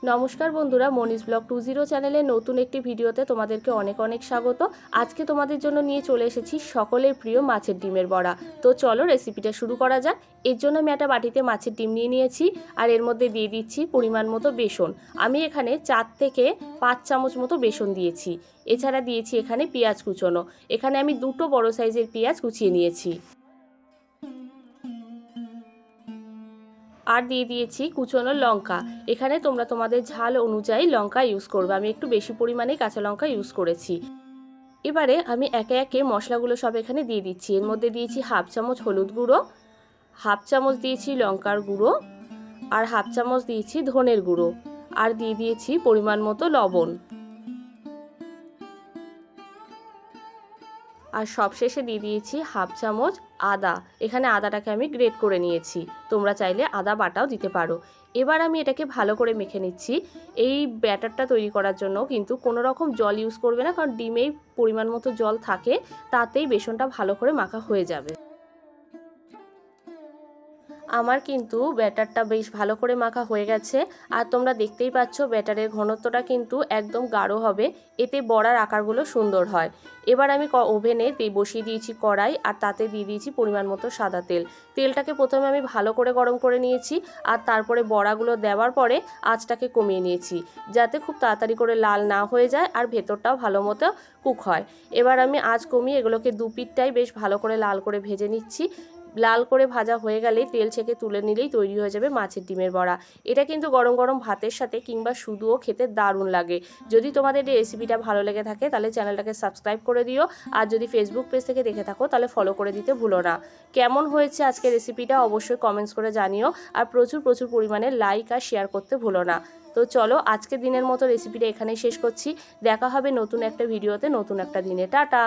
নমস্কার বন্ধুরা, মনিস ব্লগ 20 চ্যানেলের নতুন একটি ভিডিওতে তোমাদেরকে অনেক অনেক স্বাগত। আজকে তোমাদের জন্য নিয়ে চলে এসেছি সকলের প্রিয় মাছের ডিমের বড়া। তো চলো রেসিপিটা শুরু করা যাক। এর জন্য আমি একটা বাটিতে মাছের ডিম নিয়ে নিয়েছি আর এর মধ্যে দিয়ে দিচ্ছি পরিমাণ মতো বেসন। আমি এখানে 4 থেকে 5 চামচ মতো বেসন দিয়েছি। এছাড়া দিয়েছি এখানে পেঁয়াজ কুচোনো। এখানে আমি দুটো বড় সাইজের পেঁয়াজ কুচিয়ে নিয়েছি। আর দিয়ে দিয়েছি কুচনো লঙ্কা। এখানে তোমরা তোমাদের ঝাল অনুযায়ী লঙ্কা ইউজ করবে। আমি একটু বেশি পরিমাণে কাঁচা লঙ্কা ইউজ করেছি। এবারে আমি একে একে মশলাগুলো সব এখানে দিয়ে দিচ্ছি। এর মধ্যে দিয়েছি হাফ চামচ হলুদ গুঁড়ো, হাফ চামচ দিয়েছি লঙ্কার গুঁড়ো, আর হাফ চামচ দিয়েছি ধনের গুঁড়ো, আর দিয়ে দিয়েছি পরিমাণ মতো লবণ। আর সবশেষে দিয়ে দিয়েছি হাফ চামচ আদা। এখানে আদাটাকে আমি গ্রেট করে নিয়েছি, তোমরা চাইলে আদা বাটাও দিতে পারো। এবার আমি এটাকে ভালো করে মেখে নিচ্ছি। এই ব্যাটারটা তৈরি করার জন্য কিন্তু কোনো রকম জল ইউজ করবে না, কারণ ডিমেই পরিমাণ মতো জল থাকে, তাতেই বেসনটা ভালো করে মাখা হয়ে যাবে। আমার কিন্তু ব্যাটারটা বেশ ভালো করে মাখা হয়ে গেছে। আর তোমরা দেখতেই পাচ্ছ ব্যাটারের ঘনত্বটা কিন্তু একদম গাঢ় হবে, এতে বড়ার আকারগুলো সুন্দর হয়। এবার আমি ওভেনে বসিয়ে দিয়েছি কড়াই, আর তাতে দিয়ে দিয়েছি পরিমাণ মতো সাদা তেল। তেলটাকে প্রথমে আমি ভালো করে গরম করে নিয়েছি, আর তারপরে বড়াগুলো দেওয়ার পরে আঁচটাকে কমিয়ে নিয়েছি, যাতে খুব তাড়াতাড়ি করে লাল না হয়ে যায় আর ভেতরটাও ভালো মতো কুক হয়। এবার আমি আঁচ কমিয়ে এগুলোকে দুপিঠটাই বেশ ভালো করে লাল করে ভেজে নিচ্ছি। লাল করে ভাজা হয়ে গেলেই তেল ছেঁকে তুলে নিলেই তৈরি হয়ে যাবে মাছের ডিমের বড়া। এটা কিন্তু গরম গরম ভাতের সাথে কিংবা শুধুও খেতে দারুণ লাগে। যদি তোমাদের এই রেসিপিটা ভালো লেগে থাকে তাহলে চ্যানেলটাকে সাবস্ক্রাইব করে দিও, আর যদি ফেসবুক পেজ থেকে দেখে থাকো তাহলে ফলো করে দিতে ভুলো না। কেমন হয়েছে আজকের রেসিপিটা অবশ্যই কমেন্টস করে জানিও, আর প্রচুর পরিমাণে লাইক আর শেয়ার করতে ভুলো না। তো চলো আজকের দিনের মতো রেসিপিটা এখানেই শেষ করছি। দেখা হবে নতুন একটা ভিডিওতে নতুন একটা দিনে। টাটা।